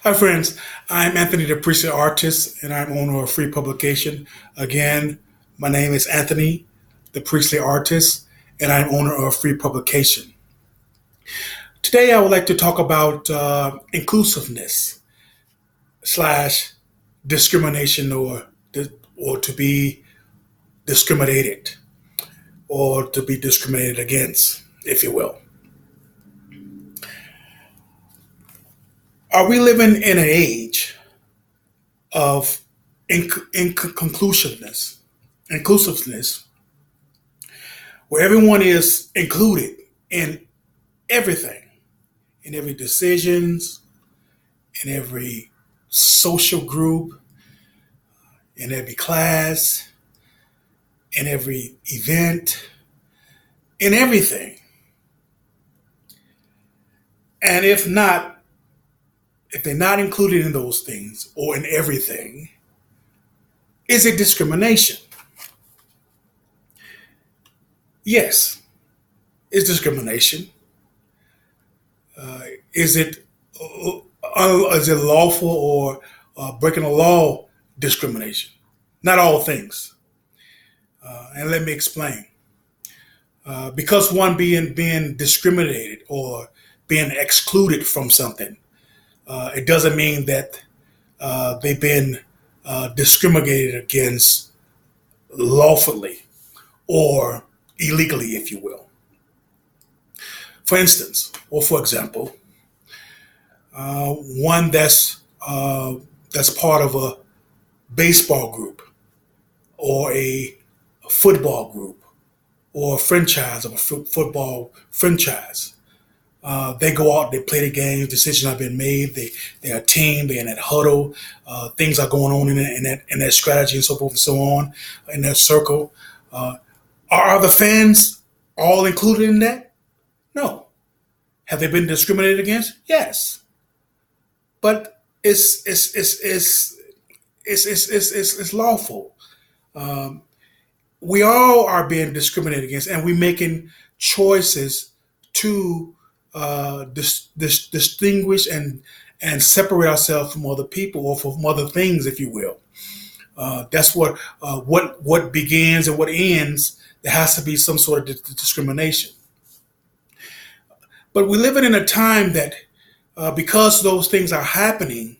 Hi, friends. I'm Anthony, the Priestly Artist, and I'm owner of Free Publication. Again, my name is Anthony, the Priestly Artist, and I'm owner of Free Publication. Today, I would like to talk about inclusiveness slash discrimination, or to be discriminated, or to be discriminated against, if you will. Are we living in an age of inclusiveness? Inclusiveness where everyone is included in everything, in every decisions, in every social group, in every class, in every event, in everything. And if they're not included in those things or in everything, is it discrimination? Yes, it's discrimination. Uh, is it is it lawful or breaking the law discrimination? Not all things. And let me explain. Because one being discriminated or being excluded from something, it doesn't mean that they've been discriminated against lawfully or illegally, if you will. For instance, or for example, one that's part of a baseball group or a football group or a franchise of a football franchise. They go out, they play the games, decisions have been made, they're a team, they're in that huddle, things are going on in that strategy and so forth and so on, in that circle. Uh, are the fans all included in that? No. Have they been discriminated against? Yes. But it's lawful. Um, we all are being discriminated against, and we're making choices to distinguish and separate ourselves from other people or from other things, if you will. That's what begins and what ends. There has to be some sort of discrimination. But we're living in a time that because those things are happening,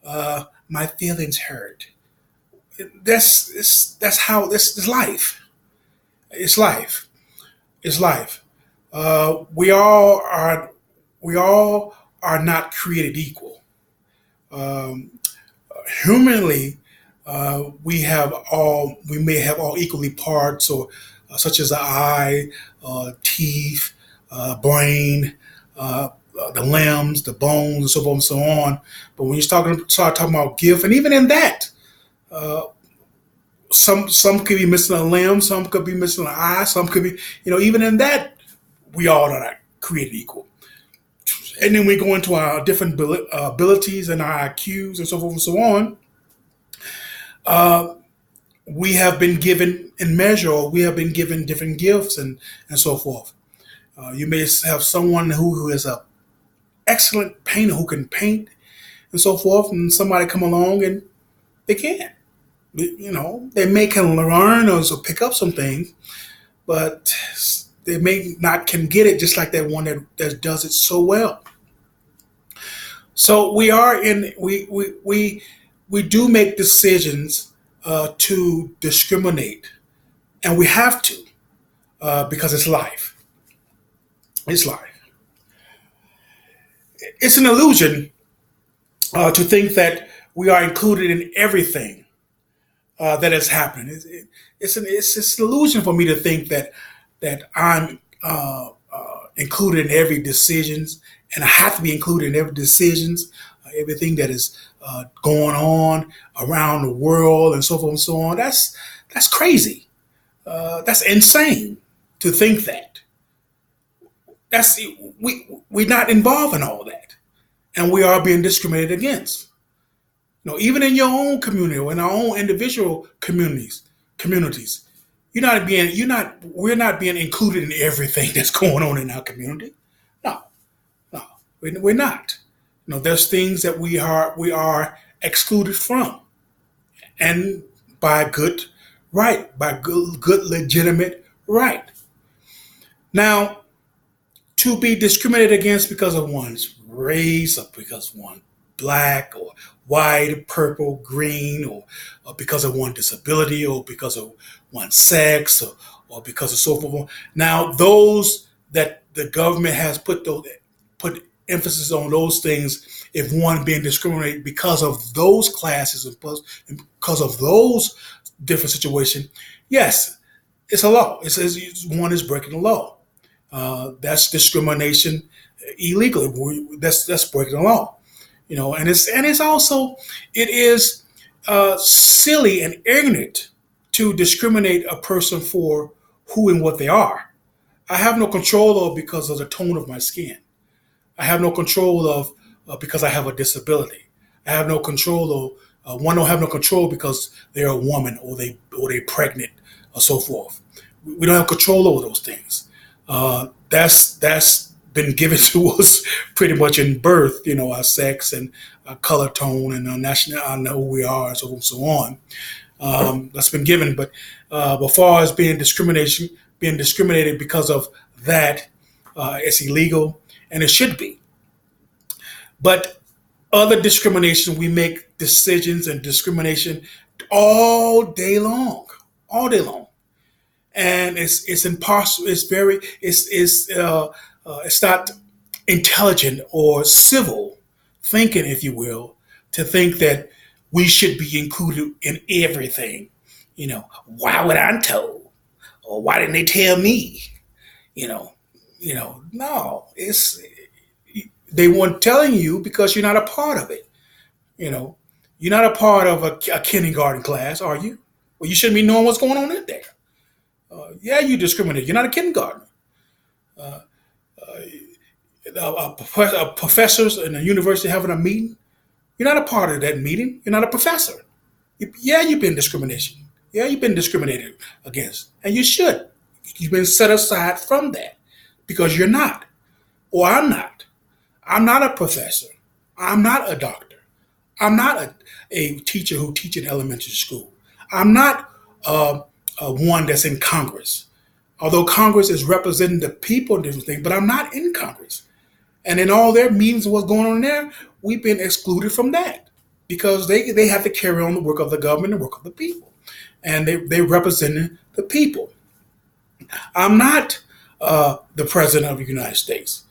my feelings hurt. That's how this is life. It's life. It's life. We all are not created equal. Um, Humanly, we may have all equally parts, or such as the eye, teeth, brain, the limbs, the bones, and so forth and so on. But when you start talking about gift, and even in that, uh, some could be missing a limb, some could be missing an eye, some could be, even in that, we all are not created equal. And then we go into our different abilities and our IQs and so forth and so on. Uh, we have been given in measure, or we have been given different gifts and so forth. You may have someone who is a excellent painter who can paint and so forth, and somebody come along and they can't. They may can learn or so pick up some things, but they may not can get it just like that one that does it so well. So we do make decisions to discriminate, and we have to because it's life. It's life. It's an illusion to think that we are included in everything that has happened. It's an illusion for me to think that I'm included in every decisions, and I have to be included in every decisions, everything that is going on around the world and so forth and so on. That's crazy. That's insane to think that. That's we're not involved in all that, and we are being discriminated against. Even in your own community or in our own individual communities, we're not being included in everything that's going on in our community. No, no, we're not. There's things that we are excluded from, and by good right, by good legitimate right. Now, to be discriminated against because of one's race, or because one black or white, purple, green, or because of one disability, or because of one sex, or because of so forth. Now, those that the government has put emphasis on those things, if one being discriminated because of those classes and because of those different situations, yes, it's a law. It says one is breaking the law. That's discrimination illegally. That's breaking the law. And it's also it is silly and ignorant to discriminate a person for who and what they are. I have no control of because of the tone of my skin. I have no control of because I have a disability. I have no control of one don't have no control because they're a woman or they're pregnant or so forth. We don't have control over those things. That's been given to us pretty much in birth. Our sex and our color tone and our national, I know who we are, and so on and so on. That's been given, but as far as being discriminated because of that, it's illegal and it should be. But other discrimination, we make decisions and discrimination all day long, and it's impossible. It's not intelligent or civil thinking, if you will, to think that we should be included in everything. Why would I told, or why didn't they tell me? You know, no, it's they weren't telling you because you're not a part of it. You know, you're not a part of a kindergarten class, are you? Well, you shouldn't be knowing what's going on in there. Yeah, you discriminate. You're not a kindergartner. Uh, Professors in a university having a meeting, you're not a part of that meeting. You're not a professor. Yeah, you've been discrimination. Yeah, you've been discriminated against, and you should. You've been set aside from that because you're not, or I'm not. I'm not a professor. I'm not a doctor. I'm not a teacher who teaches in elementary school. I'm not one that's in Congress. Although Congress is representing the people and different things, but I'm not in Congress. And in all their meetings of what's going on there, we've been excluded from that because they have to carry on the work of the government and the work of the people. And they represent the people. I'm not the president of the United States.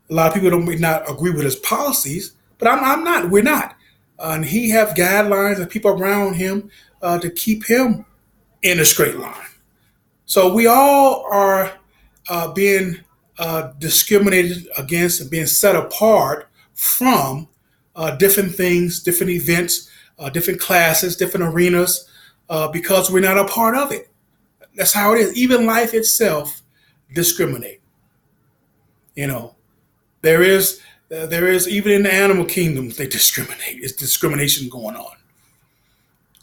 A lot of people may not agree with his policies, but I'm not. We're not. And he have guidelines and people around him to keep him in a straight line. So we all are being discriminated against and being set apart from different things, different events, different classes, different arenas, because we're not a part of it. That's how it is. Even life itself discriminate. You know, there is even in the animal kingdom they discriminate. It's discrimination going on,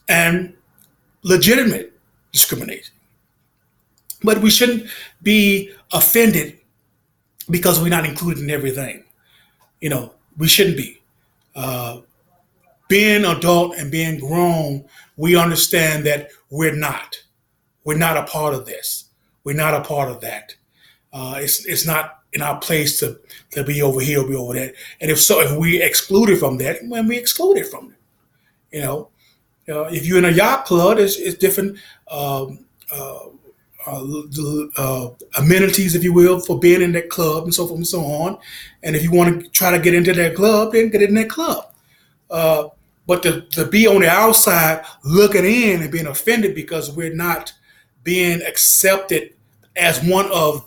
and legitimate discrimination. But we shouldn't be offended because we're not included in everything. We shouldn't be. Uh, Being adult and being grown, we understand that we're not. We're not a part of this. We're not a part of that. It's not in our place to be over here or be over there. And if so, if we excluded from that, when we excluded from it, if you're in a yacht club, it's different uh, amenities, if you will, for being in that club and so forth and so on. And if you want to try to get into that club, then get in that club. Uh, but to be on the outside looking in and being offended because we're not being accepted as one in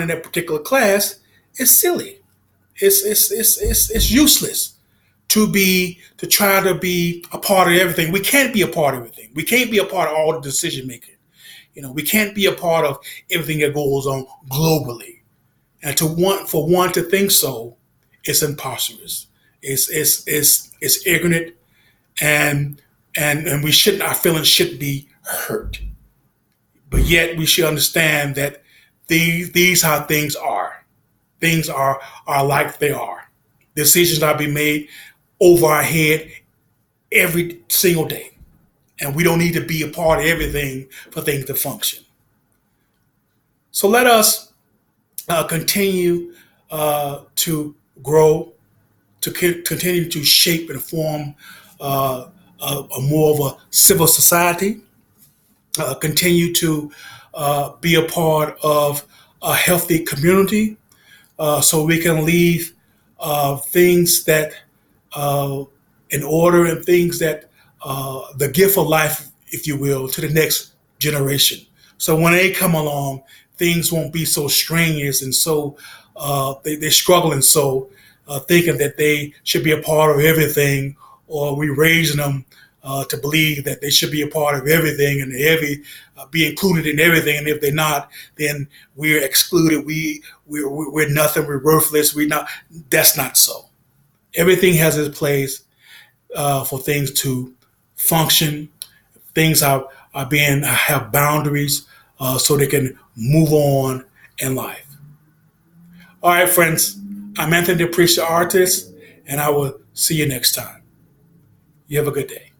that particular class is silly. It's useless to try to be a part of everything. We can't be a part of everything. We can't be a part of all the decision making. We can't be a part of everything that goes on globally. And for one to think so, it's impossible. It's ignorant, and we shouldn't. Our feelings shouldn't be hurt. But yet we should understand that these how things are. things are like they are. Decisions are being made over our head every single day. And we don't need to be a part of everything for things to function. So let us continue to grow, to continue to shape and form a more of a civil society, continue to be a part of a healthy community, so we can leave things that in order and things that the gift of life, if you will, to the next generation. So when they come along, things won't be so strenuous and so they're struggling so thinking that they should be a part of everything, or we raising them to believe that they should be a part of everything and be included in everything. And if they're not, then we're excluded. We're nothing. We're worthless. We're not. That's not so. Everything has its place for things to function. Things have boundaries so they can move on in life. All right, friends. I'm Anthony the Preacher Artist, and I will see you next time. You have a good day.